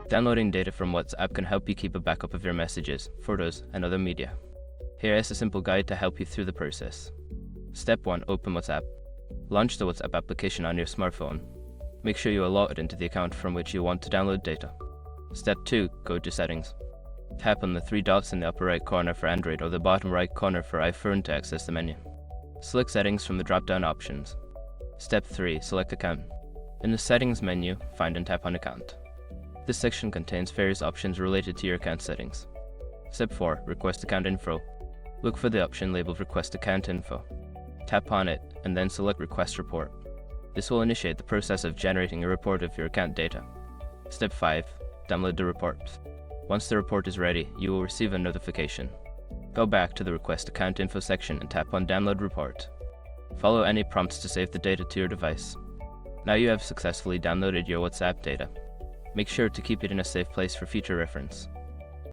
Downloading data from WhatsApp can help you keep a backup of your messages, photos, and other media. Here is a simple guide to help you through the process. Step 1. Open WhatsApp. Launch the WhatsApp application on your smartphone. Make sure you are logged into the account from which you want to download data. Step 2. Go to Settings. Tap on the 3 dots in the upper right corner for Android or the bottom right corner for iPhone to access the menu. Select Settings from the drop-down options. Step 3. Select Account. In the Settings menu, find and tap on Account. This section contains various options related to your account settings. Step 4. Request Account Info. Look for the option labeled Request Account Info. Tap on it, and then select Request Report. This will initiate the process of generating a report of your account data. Step 5. Download the report. Once the report is ready, you will receive a notification. Go back to the Request Account Info section and tap on Download Report. Follow any prompts to save the data to your device. Now you have successfully downloaded your WhatsApp data. Make sure to keep it in a safe place for future reference.